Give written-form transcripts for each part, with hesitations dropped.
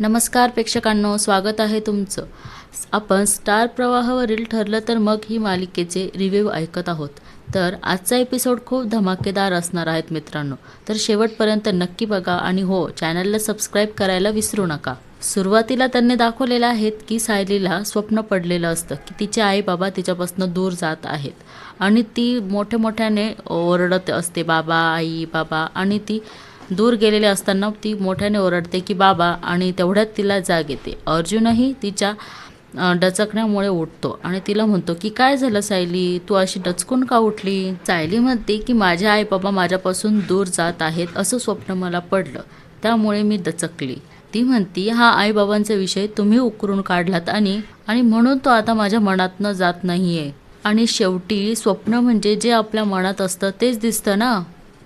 नमस्कार प्रेक्षकांनो, स्वागत आहे तुमचं. आपण स्टार प्रवाहावरील ठरलं तर मग ही मालिकेचे रिव्ह्यू ऐकत आहोत. तर आजचा एपिसोड खूप धमाकेदार असणार आहेत मित्रांनो. तर शेवटपर्यंत नक्की बघा आणि हो, चॅनलला सबस्क्राईब करायला विसरू नका. सुरुवातीला त्यांनी दाखवलेलं आहेत की सायलीला स्वप्न पडलेलं असतं की तिचे आई बाबा तिच्यापासून दूर जात आहेत आणि ती मोठ्याने ओरडत असते, बाबा, आई, बाबा. आणि ती दूर गेलेले असताना ती मोठ्याने ओरडते की बाबा, आणि तेवढ्यात तिला जाग येते. अर्जुनही तिच्या डचकण्यामुळे उठतो आणि तिला म्हणतो की काय झालं सायली, तू अशी डचकून का उठली? सायली म्हणते की माझे आई बाबा माझ्यापासून दूर जात आहेत असं स्वप्न मला पडलं, त्यामुळे मी डचकली. ती म्हणती हा आईबाबांचा विषय तुम्ही उकरून काढलात आणि आणि म्हणून तो आता माझ्या मनातनं जात नाहीये. आणि शेवटी स्वप्न म्हणजे जे आपल्या मनात असतं तेच दिसतं ना.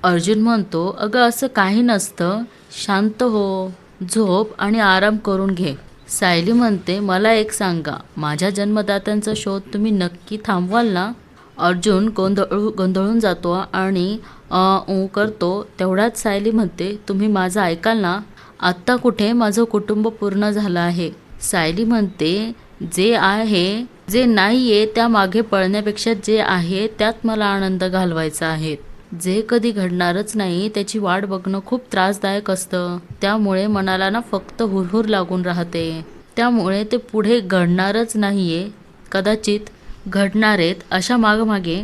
अर्जुन म्हणतो अगं असं काही नसतं, शांत हो, झोप आणि आराम करून घे. सायली म्हणते मला एक सांगा, माझ्या जन्मदात्यांचा शोध तुम्ही नक्की थांबवाल ना? अर्जुन गोंधळून जातो आणि ऊ करतो. तेवढ्यात सायली म्हणते तुम्ही माझं ऐकाल ना? आत्ता कुठे माझं कुटुंब पूर्ण झालं आहे. सायली म्हणते जे आहे जे नाहीये त्यामागे पळण्यापेक्षा जे आहे त्यात मला आनंद घालवायचा आहे. जे कधी घडणारच नाही त्याची वाट बघणं खूप त्रासदायक असतं. त्यामुळे मनाला ना फक्त हुरहुर लागून राहते. त्यामुळे ते पुढे घडणारच नाहीये, कदाचित घडणारेत अशा मागे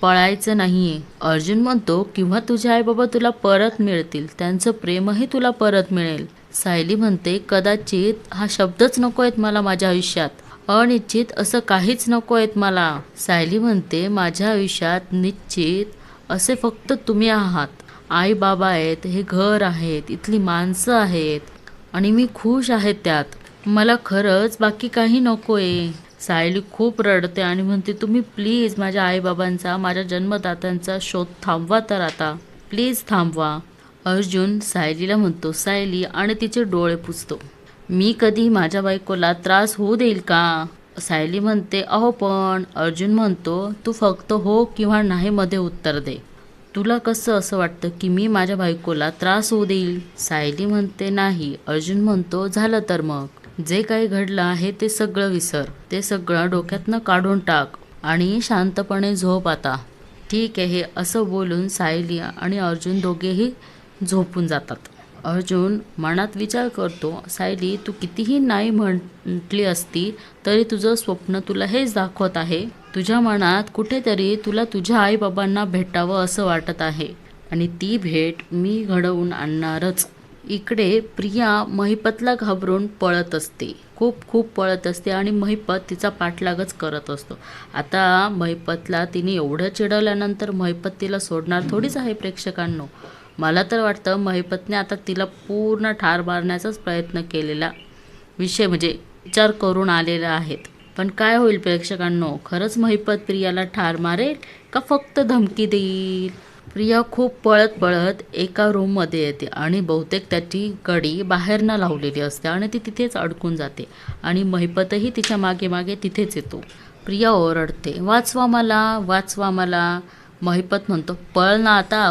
पळायचं नाहीये. अर्जुन म्हणतो किंवा तुझे आई बाबा तुला परत मिळतील, त्यांचं प्रेमही तुला परत मिळेल. सायली म्हणते कदाचित हा शब्दच नको आहेत मला माझ्या आयुष्यात. अनिश्चित असं काहीच नको आहेत मला. सायली म्हणते माझ्या आयुष्यात निश्चित असे फक्त तुम्ही आहात. आई बाबा आहेत, हे घर आहेत, इथली माणसं आहेत आणि मी खुश आहे त्यात. मला खरंच बाकी काही नकोय. सायली खूप रडते आणि म्हणते तुम्ही प्लीज माझ्या आईबाबांचा, माझ्या जन्मदात्यांचा शोध थांबवा, तर आता प्लीज थांबवा. अर्जुन सायलीला म्हणतो सायली आणि तिचे डोळे पुसतो, मी कधी माझ्या बायकोला त्रास होऊ देईल का? सायली म्हणते अहो पण. अर्जुन म्हणतो तू फक्त हो किंवा नाही मध्ये उत्तर दे. तुला कसं असं वाटतं की मी माझ्या बायकोला त्रास होऊ देईल? सायली म्हणते नाही. अर्जुन म्हणतो झालं तर मग जे काही घडलं आहे ते सगळं विसर, ते सगळं डोक्यातनं काढून टाक आणि शांतपणे झोप आता. ठीक आहे असं बोलून सायली आणि अर्जुन दोघेही झोपून जातात. अर्जुन मनात विचार करतो सायली तू कितीही नाही म्हटली असती तरी तुझं स्वप्न तुला हेच दाखवत आहे. तुझ्या मनात कुठेतरी तुला तुझ्या आईबाबांना भेटावं असं वाटत आहे आणि ती भेट मी घडवून आणणारच. इकडे प्रिया महिपतला घाबरून पळत असते, खूप पळत असते आणि महिपत तिचा पाठलागच करत असतो. आता महिपतला तिने एवढं चिडवल्यानंतर महिपत तिला सोडणार थोडीच आहे प्रेक्षकांनो. मला तर वाटतं महिपतने आता तिला पूर्ण ठार मारण्याचाच प्रयत्न केलेला विषय म्हणजे विचार करून आलेला आहेत. पण काय होईल प्रेक्षकांनो, खरंच महिपत प्रियाला ठार मारेल का फक्त धमकी देईल? प्रिया खूप पळत एका रूममध्ये येते आणि बहुतेक त्याची कडी बाहेरनं लावलेली असते आणि ती तिथेच अडकून जाते आणि महिपतही तिच्या मागे तिथेच येतो. प्रिया ओरडते वाचवा मला, वाचवा मला. महिपत म्हणतो पळ ना आता,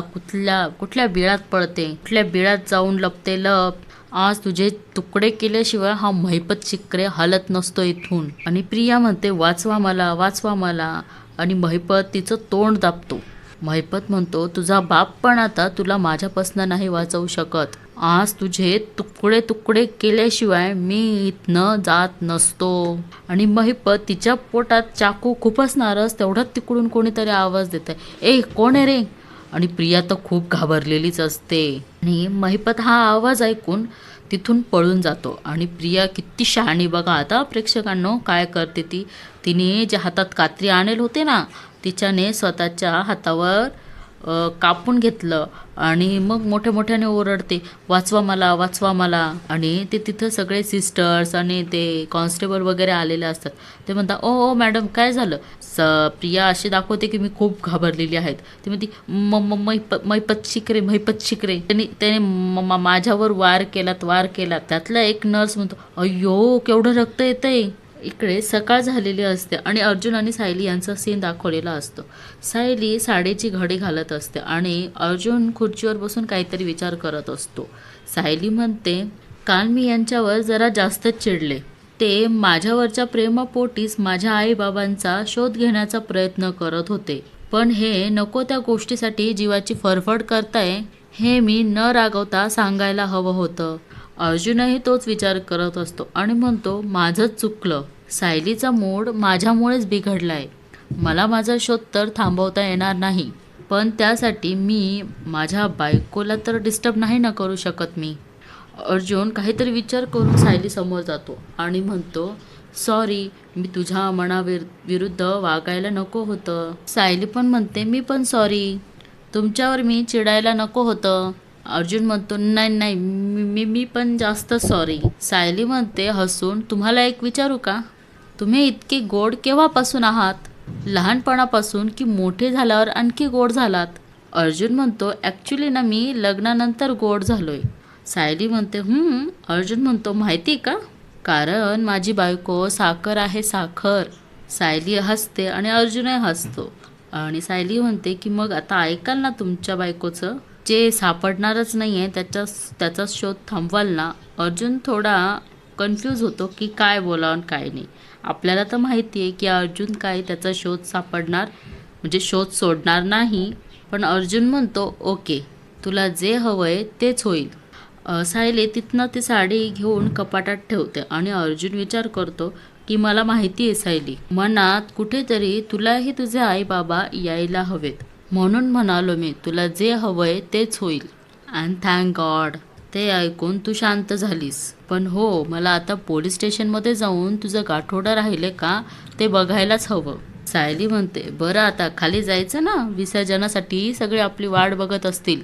कुठल्या बिळात पळते, कुठल्या बिळात जाऊन लपते लप. आज तुझे तुकडे केल्याशिवाय हा महिपत शिक्रे हलत नसतो इथून. आणि प्रिया म्हणते वाचवा मला, वाचवा मला. आणि महिपत तिचं तोंड दाबतो. महिपत म्हणतो तुझा बाप पण आता तुला माझ्यापासून नाही वाचवू शकत. आज तुझे तुकडे केल्याशिवाय मी इथनं जात नसतो. आणि महिपत तिच्या पोटात चाकू खुपसणारच तेवढ्यात तिकडून कोणीतरी आवाज देत आहे, ए कोण आहे रे? आणि प्रिया तर खूप घाबरलेलीच असते आणि महिपत हा आवाज ऐकून तिथून पळून जातो. आणि प्रिया किती शहाणी बघा आता प्रेक्षकांनो काय करते ती. तिने जे हातात कात्री आणेल होते ना, तिच्याने स्वतःच्या हातावर कापून घेतलं आणि मग मोठ्याने ओरडते वाचवा मला, वाचवा मला. आणि ते तिथं सगळे सिस्टर्स आणि ते कॉन्स्टेबल वगैरे आलेले असतात. ते म्हणतात ओ मॅडम काय झालं? प्रिया अशी दाखवते की मी खूप घाबरलेली आहेत. ती म्हणते मैपत शिकरे त्याने माझ्यावर वार केला. त्यातला एक नर्स म्हणतो अय्यो केवढं रक्त येतंय. इकडे सकाळ झालेली असते आणि अर्जुन आणि सायली यांचा सीन दाखवलेला असतो. सायली साडीची घडी घालत असते आणि अर्जुन खुर्चीवर बसून काहीतरी विचार करत असतो. सायली म्हणते काल मी यांच्यावर जरा जास्तच चिडले. ते माझ्यावरच्या प्रेमापोटीच माझ्या आईबाबांचा शोध घेण्याचा प्रयत्न करत होते. पण हे नको त्या गोष्टीसाठी जीवाची फरफड करताय हे मी न रागवता सांगायला हवं होतं. अर्जुनही तोच विचार करत असतो आणि म्हणतो, माझंच चुकलं. सायलीचा मूड माझ्यामुळेच बिघडलाय. मला माझा शोध तर थांबवता येणार नाही, पण त्यासाठी मी माझ्या बायकोला तर डिस्टर्ब नाही ना करू शकत मी. अर्जुन काहीतरी विचार करून सायली समोर जातो आणि म्हणतो, सॉरी, मी तुझ्या विरुद्ध वागायला नको होतं. सायली पण म्हणते, मी पण सॉरी, तुमच्यावर मी चिडायला नको होतं. अर्जुन म्हणतो, नाही नाही, मी पण जास्त सॉरी. सायली म्हणते हसून, तुम्हाला एक विचारू का? तुम्ही इतके गोड केव्हापासून आहात? लहानपणापासून की मोठे झाल्यावर आणखी गोड झालात? अर्जुन म्हणतो, ॲक्च्युली ना मी लग्नानंतर गोड झालोय. सायली म्हणते, अर्जुन म्हणतो, माहिती का? कारण माझी बायको साखर आहे, साखर. सायली हसते आणि अर्जुनही हसतो आणि सायली म्हणते की मग आता ऐकाल ना तुमच्या बायकोचं? जे सापडणारच नाही आहे त्याचा शोध थांबवाल ना? अर्जुन थोडा कन्फ्यूज होतो की काय बोलावं काय नाही. आपल्याला तर माहिती आहे की अर्जुन काय त्याचा शोध सापडणार म्हणजे शोध सोडणार नाही. पण अर्जुन म्हणतो, ओके, तुला जे हवं आहे तेच होईल. सायली तिथनं ती साडी घेऊन कपाटात ठेवते आणि अर्जुन विचार करतो की मला माहिती आहे सायली, मनात कुठेतरी तुलाही तुझे आई बाबा यायला हवेत. म्हणून म्हणालो मी, तुला जे हवंय तेच होईल. अँड थँक गॉड ते ऐकून तू शांत झालीस. पण हो, मला आता पोलीस स्टेशनमध्ये जाऊन तुझं गाठोडं राहिले का ते बघायलाच हवं. सायली म्हणते, बरं आता खाली जायचं ना, विसर्जनासाठी सगळे आपली वाट बघत असतील.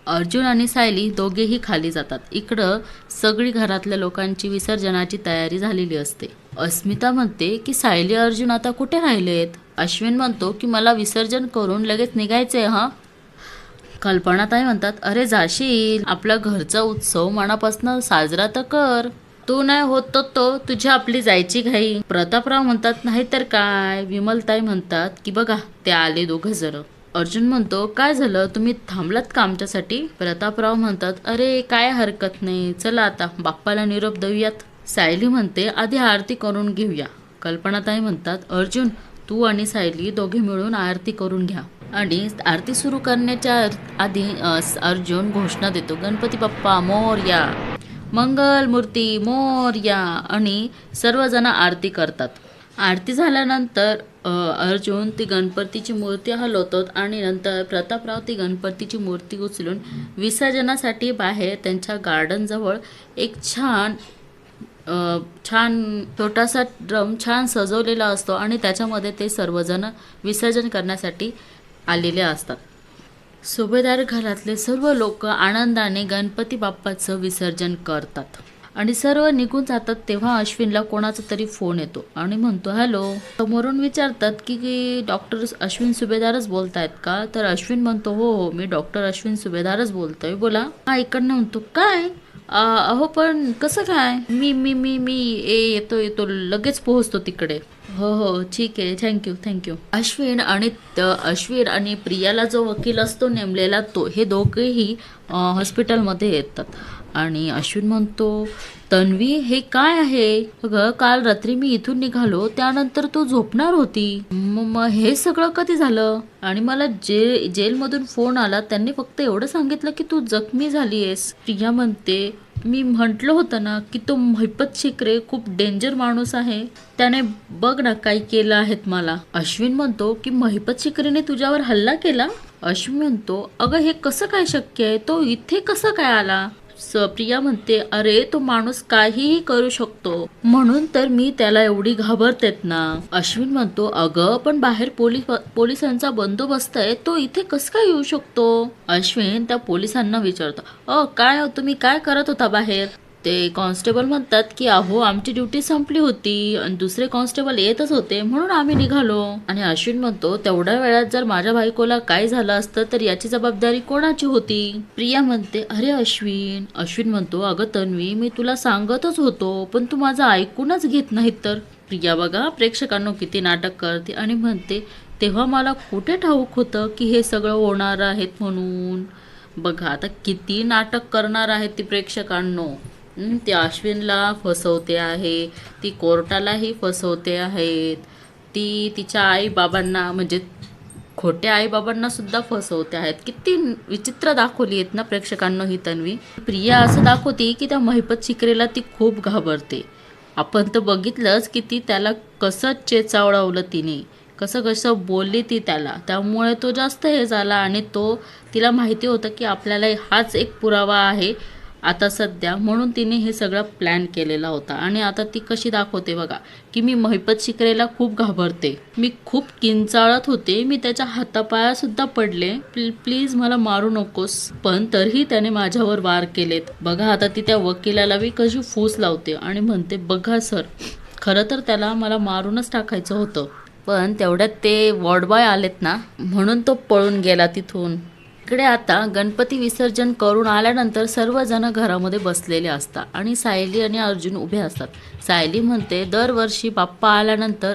अर्जुन आणि सायली दोघेही खाली जातात. इकडं सगळी घरातल्या लोकांची विसर्जनाची तयारी झालेली असते. अस्मिता म्हणते की सायली अर्जुन आता कुठे राहिलेत? अश्विन म्हणतो की मला विसर्जन करून लगेच निघायचंय हा. कल्पनाताई म्हणतात, अरे जाशील, आपला घरचा उत्सव मनापासून साजरा तर कर. तू नाही होत तो तुझी आपली जायची घाई. प्रतापराव म्हणतात, नाही तर काय. विमलताई म्हणतात की बघा ते आले दोघं जण. अर्जुन म्हणतो, काय झालं, तुम्ही थांबलात का आमच्यासाठी? प्रतापराव म्हणतात, अरे काय हरकत नाही, चला आता बाप्पाला निरोप देऊयात. सायली म्हणते, आधी आरती करून घेऊया. कल्पनाताई म्हणतात, अर्जुन तू आणि सायली दोघे मिळून आरती करून घ्या. आणि आरती सुरू करण्याच्या आधी अर्जुन घोषणा देतो, गणपती बाप्पा मोरया, मंगल मूर्ती मोरया. आणि सर्वजण आरती करतात. आरती झाल्यानंतर अर्जुन ती गणपतीची मूर्ती हलवतात आणि नंतर प्रतापराव ती गणपतीची मूर्ती उचलून विसर्जनासाठी बाहेर त्यांच्या गार्डनजवळ एक छान छोटासा ड्रम छान सजवलेला असतो आणि त्याच्यामध्ये ते सर्वजण विसर्जन करण्यासाठी आलेले असतात. सुभेदार घरातले सर्व लोक आनंदाने गणपती बाप्पाचं विसर्जन करतात आणि सर्व निघून जातात. तेव्हा अश्विनला कोणाचा तरी फोन येतो आणि म्हणतो, हॅलो. समोरून विचारतात की डॉक्टर अश्विन सुभेदारच बोलतायत का? तर अश्विन म्हणतो, हो, मी डॉक्टर अश्विन सुभेदारच बोलतोय, बोला. हा इकडनं म्हणतो, काय? अहो पण कसं काय? मी मी मी मी येतो लगेच पोहोचतो तिकडे. हो ठीक आहे, थँक्यू. अश्विन आणि प्रियाला जो वकील असतो नेमलेला हे दोघेही हॉस्पिटलमध्ये येतात. आणि अश्विन म्हणतो, तन्वी हे काय आहे? अगं काल रात्री मी इथून निघालो त्यानंतर तू झोपणार होती. मग हे सगळं कधी झालं? आणि मला जेलमधून फोन आला, त्यांनी फक्त एवढं सांगितलं की तू जखमी झालीयस. प्रिया म्हणते, मी म्हटलं होतं ना की तो महिपत शिकरे खूप डेंजर माणूस आहे, त्याने बघ ना काय केलं आहेत मला. अश्विन म्हणतो की महिपत शिकरेने तुझ्यावर हल्ला केला? अश्विन म्हणतो, अगं हे कसं काय शक्य आहे? तो इथे कसं काय आला? प्रिया म्हणते, अरे तो माणूस काहीही करू शकतो, म्हणून तर मी त्याला एवढी घाबरतेत ना. अश्विन म्हणतो, अगं पण बाहेर पोलिसांचा बंदोबस्त आहे, तो इथे कसं काय येऊ शकतो? अश्विन त्या पोलिसांना विचारतो, काय तुम्ही काय करत होता बाहेर? ते कॉन्स्टेबल म्हणतात की अहो आमची ड्युटी संपली होती आणि दुसरे कॉन्स्टेबल येतच होते म्हणून आम्ही निघालो. आणि अश्विन म्हणतो, तेवढ्या वेळात जर माझ्या बायकोला काय झालं असतं तर याची जबाबदारी कोणाची होती? प्रिया म्हणते, अरे अश्विन म्हणतो, अगं तन्वी, मी तुला सांगतच होतो पण तू माझं ऐकूनच घेत नाहीत तर. प्रिया बघा प्रेक्षकांनो किती नाटक करते आणि म्हणते, तेव्हा मला कुठे ठाऊक होतं की हे सगळं होणार आहेत म्हणून. बघा आता किती नाटक करणार आहेत ती प्रेक्षकांनो. ती अश्विनला फसवते आहे, ती कोर्टालाही फसवते आहेत, ती तिच्या आईबाबांना म्हणजे खोट्या आईबाबांना सुद्धा फसवते आहेत. किती विचित्र दाखवली आहेत ना प्रेक्षकांना ही तन्वी. प्रिया असं दाखवते की त्या महिपत शिकरेला ती खूप घाबरते. आपण तर बघितलंच की ती त्याला कसं चेचावळवलं तिने, कसं कसं बोलली ती त्याला, त्यामुळे तो जास्त हे झाला. आणि तिला माहिती होतं की आपल्याला हाच एक पुरावा आहे आता सध्या, म्हणून तिने हे सगळं प्लॅन केलेला होता. आणि आता ती कशी दाखवते बघा की मी महिपत शिकरेला खूप घाबरते, मी खूप किंचाळत होते, मी त्याच्या हातापायासुद्धा पडले, प्लीज मला मारू नकोस, पण तरीही त्याने माझ्यावर वार केलेत. बघा आता ती त्या वकिलाला बी कशी फूस लावते आणि म्हणते बघा सर, खरं तर त्याला मला मारूनच टाकायचं होतं, पण तेवढ्यात ते वॉर्डबॉय आलेत ना, म्हणून तो पळून गेला तिथून. इकडे आता गणपती विसर्जन करून आल्यानंतर सर्वजण घरामध्ये बसलेले असतात आणि सायली आणि अर्जुन उभे असतात. सायली म्हणते दरवर्षी बाप्पा आल्यानंतर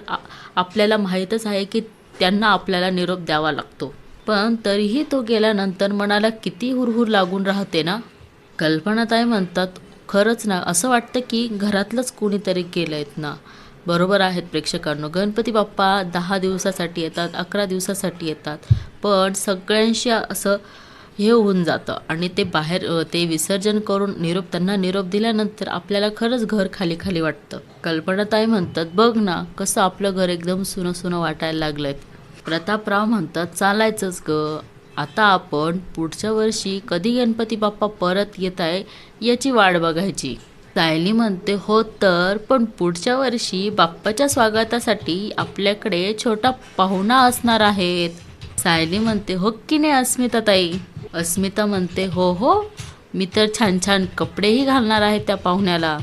आपल्याला माहीतच आहे की त्यांना आपल्याला निरोप द्यावा लागतो, पण तरीही तो गेल्यानंतर मनाला किती हुरहुर लागून राहते ना. कल्पनाताई म्हणतात खरंच ना, असं वाटतं की घरातलंच कोणीतरी गेलं आहेत ना. बरोबर आहेत प्रेक्षकांनो, गणपती बाप्पा 10 दिवसासाठी येतात, 11 दिवसासाठी येतात, पण सगळ्यांशी असं हे होऊन जातं आणि ते बाहेर ते विसर्जन करून त्यांना निरोप दिल्यानंतर आपल्याला खरंच घर खाली खाली वाटतं. कल्पनाताई म्हणतात बघ ना कसं आपलं घर एकदम सुनं सुनं वाटायला लागलंय. प्रतापराव म्हणतात चालायचंच ग, आता आपण पुढच्या वर्षी कधी गणपती बाप्पा परत येत आहे याची वाट बघायची. सायली म्हणते हो तर, पण पुढच्या वर्षी बाप्पाच्या स्वागतासाठी आपल्याकडे छोटा पाहुणा असणार आहेत. सायली म्हणते हो की नाही अस्मिताताई. अस्मिता म्हणते हो हो, मी तर छान छान कपडेही घालणार आहे त्या पाहुण्याला,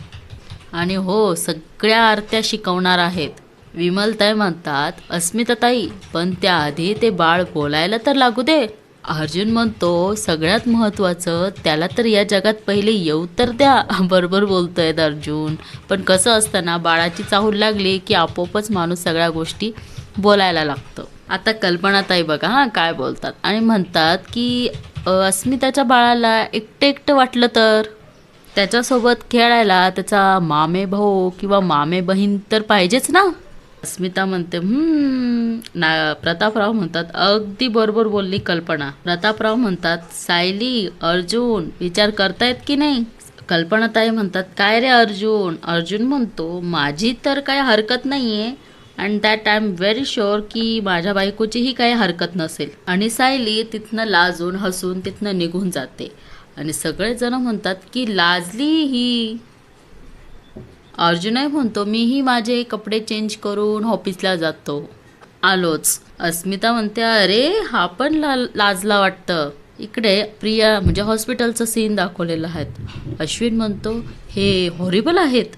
आणि हो सगळ्या आरत्या शिकवणार आहेत. विमलताई म्हणतात अस्मिताताई, पण त्याआधी ते बाळ बोलायला तर लागू दे. अर्जुन म्हणतो सगळ्यात महत्त्वाचं त्याला तर या जगात पहिले येऊ तर द्या. बरोबर बोलतोय अर्जुन, पण कसं असतं ना, बाळाची चाहूल लागली की आपोआपच माणूस सगळ्या गोष्टी बोलायला लागतो. आता कल्पनाताई बघा हा काय बोलतात आणि म्हणतात की अस्मिताच्या बाळाला एकटं एकटं वाटलं तर त्याच्यासोबत खेळायला त्याचा मामे भाऊ किंवा मामे बहीण तर पाहिजेच ना. अस्मिता म्हणते ना. प्रतापराव म्हणतात अगदी बरोबर बोलली कल्पना. प्रतापराव म्हणतात सायली अर्जुन विचार करतायत की नाही. कल्पनाताई म्हणतात काय रे अर्जुन. अर्जुन म्हणतो माझी तर काय हरकत नाहीये, and that I am very sure की माझ्या बायकोचीही काही हरकत नसेल. आणि सायली तिथनं लाजून हसून तिथनं निघून जाते आणि सगळेजण म्हणतात की लाजली ही. अर्जुनही म्हणतो मीही माझे कपडे चेंज करून ऑफिसला जातो, आलोच. अस्मिता म्हणते अरे हा पण लाजला वाटतं. इकडे प्रिया म्हणजे हॉस्पिटलचं सीन दाखवलेलं आहे. अश्विन म्हणतो हे हॉरिबल आहेत,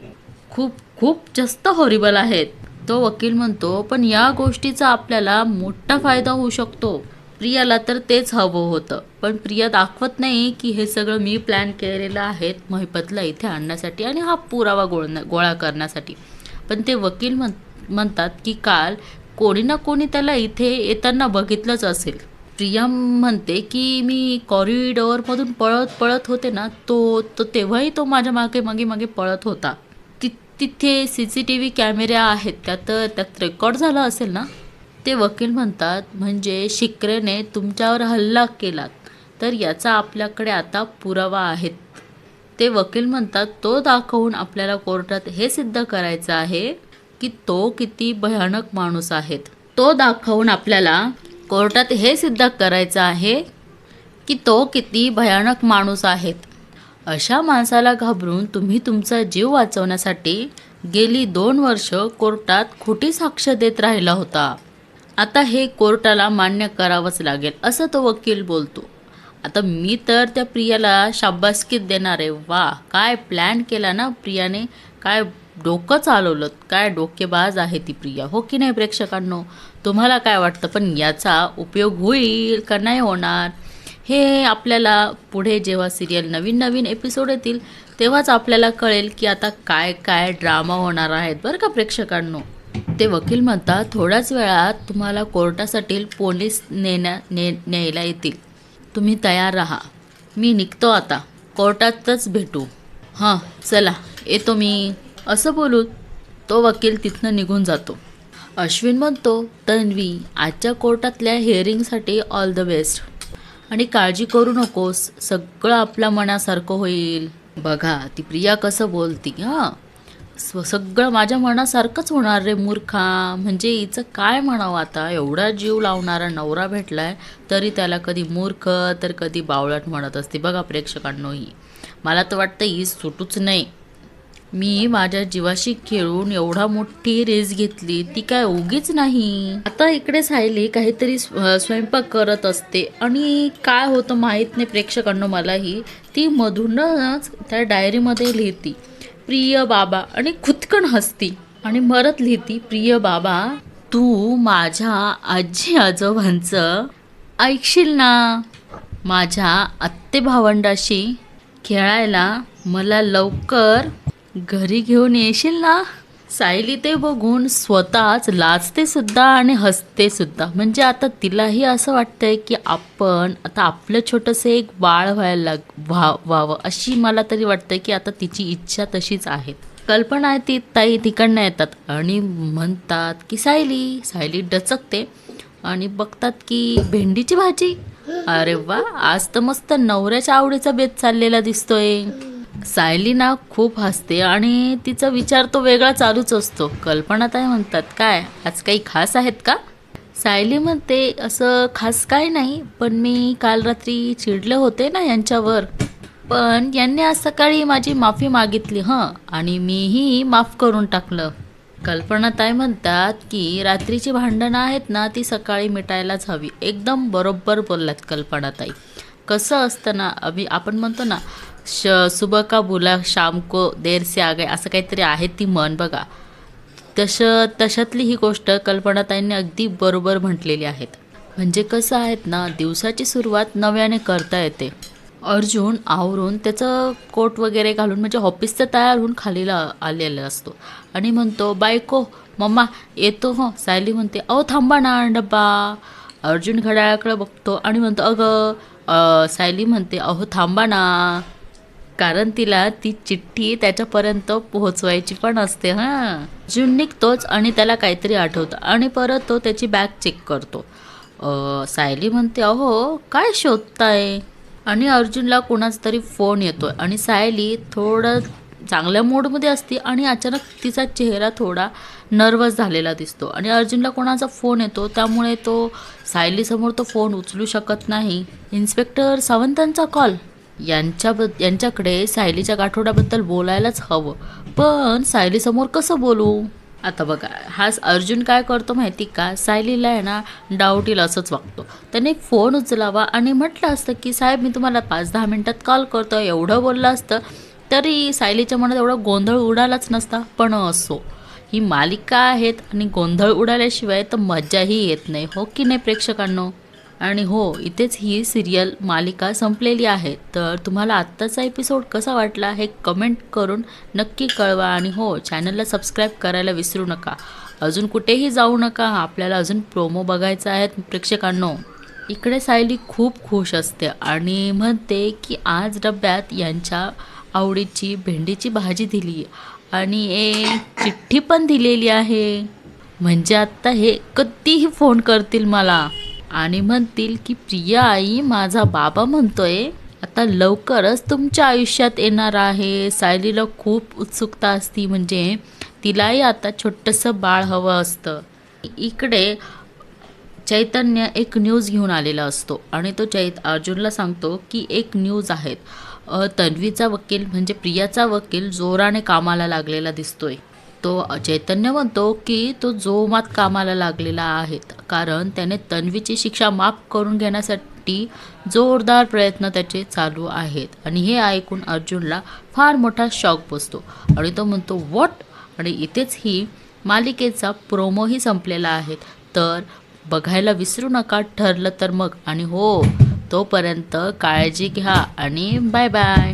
खूप खूप जास्त हॉरिबल आहेत. तो वकील म्हणतो पण या गोष्टीचा आपल्याला मोठा फायदा होऊ शकतो. प्रियाला तर तेच हवं होतं, पण प्रिया दाखवत नाही की हे सगळं मी प्लॅन केलेलं आहे महिपतला इथे आणण्यासाठी आणि हा पुरावा गोळा करण्यासाठी. पण ते वकील म्हणतात की काल कोणी ना कोणी त्याला इथे येताना बघितलंच असेल. प्रिया म्हणते की मी कॉरिडॉरमधून पळत पळत होते ना, तो तेव्हाही तो माझ्या मागे मागे मागे पळत होता. तिथे CCTV कॅमेरे आहेत, त्यात रेकॉर्ड झालं असेल ना. ते वकील म्हणतात म्हणजे शिकरेने तुमच्यावर हल्ला केलात तर याचा आपल्याकडे आता पुरावा आहेत. ते वकील म्हणतात तो दाखवून आपल्याला कोर्टात हे सिद्ध करायचं आहे की तो किती भयानक माणूस आहेत. तो दाखवून आपल्याला कोर्टात हे सिद्ध करायचं आहे की तो किती भयानक माणूस आहेत. अशा माणसाला घाबरून तुम्ही तुमचा जीव वाचवण्यासाठी गेली 2 वर्ष कोर्टात खोटी साक्ष देत राहिला होता. आता हे कोर्टाला मान्य करावंच लागेल असं तो वकील बोलतो. आता मी तर त्या प्रियाला शाबासकीच देणार आहे. वा काय प्लॅन केला ना प्रियाने, काय डोकं चालवलं, काय डोकेबाज आहे ती प्रिया, हो की नाही प्रेक्षकांनो. तुम्हाला काय वाटतं, पण याचा उपयोग होईल का नाही होणार हे आपल्याला पुढे जेव्हा सिरियल नवीन एपिसोड येतील तेव्हाच आपल्याला कळेल की आता काय काय ड्रामा होणार आहेत बरं का प्रेक्षकांनो. ते वकील म्हणतात थोड्याच वेळात तुम्हाला कोर्टासाठी पोलीस न्यायला येतील, तुम्ही तयार राहा. मी निघतो आता, कोर्टातच भेटू. हां चला येतो मी, असं बोलून तो वकील तिथनं निघून जातो. अश्विन म्हणतो, तन्वी आजच्या कोर्टातल्या हिअरिंगसाठी ऑल द बेस्ट आणि काळजी करू नकोस, सगळं आपल्या मनासारखं होईल. बघा ती प्रिया कसं बोलती. हां सगळं माझ्या मनासारखंच होणार रे मूर्खा. म्हणजे हिचं काय म्हणावं आता, एवढा जीव लावणारा नवरा भेटलाय तरी त्याला कधी मूर्ख तर कधी बावळट म्हणत असते. बघा प्रेक्षकांनो, ही मला तर वाटतं ही सुटूच नाही. मी माझ्या जीवाशी खेळून एवढा मोठी रेस घेतली, ती काय उगीच नाही. आता इकडे सायली काहीतरी स्वयंपाक करत असते आणि काय होतं माहीत नाही प्रेक्षकांनो मलाही. ती मधूनच त्या डायरीमध्ये लिहिती प्रिय बाबा आणि खुदकन हसती आणि मरत लिहिती, प्रिय बाबा तू माझ्या आजी आजोबांचं ऐकशील ना, माझ्या आत्ते भावंडाशी खेळायला मला लवकर घरी घेऊन येशील ना. सायली ते बघून स्वतःच लाजते सुद्धा आणि हसते सुद्धा. म्हणजे आता तिलाही असं वाटतंय की आपण आता आपलं छोटंसं एक बाळ व्हावं अशी मला तरी वाटतंय की आता तिची इच्छा तशीच आहे. कल्पना आहे ती ताई तिकडनं येतात आणि म्हणतात की सायली डचकते आणि बघतात की भेंडीची भाजी. अरे वा, आज तर मस्त नवऱ्याच्या आवडीचा बेत चाललेला दिसतोय. सायली ना खूप हसते आणि तिचा विचार तो वेगळा चालूच असतो. कल्पना ताई म्हणतात, काय आज काही खास आहेत का. सायली म्हणते, असं खास काय नाही, पण मी काल रात्री चिडले होते ना यांच्यावर, पण यांनी आज सकाळी माझी माफी मागितली आणि मीही माफ करून टाकलं. कल्पना ताई म्हणतात की रात्रीची भांडणं आहेत ना ती सकाळी मिटायलाच हवी. एकदम बरोबर बोललात कल्पना ताई. कसं असतं ना, आपण म्हणतो ना सुबह का बुला शाम को देर से आ गए, असं काहीतरी आहे ती म्हण बघा. तशातली ही गोष्ट कल्पनाताईंनी अगदी बरोबर म्हटलेली आहेत. म्हणजे कसं आहेत ना, दिवसाची सुरुवात नव्याने करता येते. अर्जुन आवरून त्याचं कोट वगैरे घालून म्हणजे ऑफिसचं तयार होऊन खालीला आलेला असतो आणि म्हणतो, बायको मम्मा येतो हो. सायली म्हणते, अहो थांबा ना डब्बा. अर्जुन घड्याळाकडे बघतो आणि म्हणतो, अगं. सायली म्हणते, अहो थांबा ना, कारण तिला ती चिठ्ठी त्याच्यापर्यंत पोहोचवायची पण असते. अर्जुन निघतोच आणि त्याला काहीतरी आठवतं आणि परत तो त्याची बॅग चेक करतो. सायली म्हणते, अहो काय शोधताय. आणि अर्जुनला कोणाचा तरी फोन येतोय आणि सायली थोडं चांगल्या मूडमध्ये असते आणि अचानक तिचा चेहरा थोडा नर्वस झालेला दिसतो आणि अर्जुनला कोणाचा फोन येतो, त्यामुळे तो सायलीसमोर तो फोन उचलू शकत नाही. इन्स्पेक्टर सावंतांचा कॉल. यांच्याकडे सायलीच्या गाठोड्याबद्दल बोलायलाच हवं, पण सायलीसमोर कसं बोलू. आता बघा हा अर्जुन काय करतो माहिती का, सायलीला आहे ना डाऊट येईल असंच वागतो. त्याने फोन उचलावा आणि म्हटलं असतं की साहेब मी तुम्हाला 5-10 मिनटात कॉल करतो, एवढं बोललं असतं तरी सायलीच्या मनात एवढा गोंधळ उडालाच नसता. पण असो, ही मालिका आहेत आणि गोंधळ उडाल्याशिवाय तर मज्जाही येत नाही, हो की नाही प्रेक्षकांनो. आणि हो, इथेच ही सिरियल मालिका संपलेली आहे. तर तुम्हाला आत्ताचा एपिसोड कसा वाटला हे कमेंट करून नक्की कळवा आणि हो, चॅनलला सबस्क्राईब करायला विसरू नका. अजून कुठेही जाऊ नका, आपल्याला अजून प्रोमो बघायचा आहे प्रेक्षकांनो. इकडे सायली खूप खुश असते आणि म्हणते की आज डब्यात यांच्या आवडीची भेंडीची भाजी दिली आणि एक चिठ्ठी पण दिलेली आहे. म्हणजे आत्ता हे कधीही फोन करतील मला आणि म्हणतील की प्रिया आई माझा बाबा म्हणतोय आता लवकरच तुमच्या आयुष्यात येणार आहे. सायलीला खूप उत्सुकता असती, म्हणजे तिलाही आता छोटंसं बाळ हवं असतं. इकडे चैतन्य एक न्यूज घेऊन आलेला असतो आणि तो अर्जुनला सांगतो की एक न्यूज आहेत. तन्वीचा वकील म्हणजे प्रियाचा वकील जोराने कामाला लागलेला दिसतोय. तो चैतन्य म्हणतो की तो जोमात कामाला लागलेला आहे, कारण त्याने तन्वीची शिक्षा माफ करून घेण्यासाठी जोरदार प्रयत्न त्याचे चालू आहेत. आणि हे ऐकून अर्जुनला फार मोठा शॉक बसतो आणि तो म्हणतो व्हॉट. आणि इथेच ही मालिकेचा प्रोमोही संपलेला आहे. तर बघायला विसरू नका, ठरलं तर मग. आणि हो, तोपर्यंत काळजी घ्या आणि बाय बाय.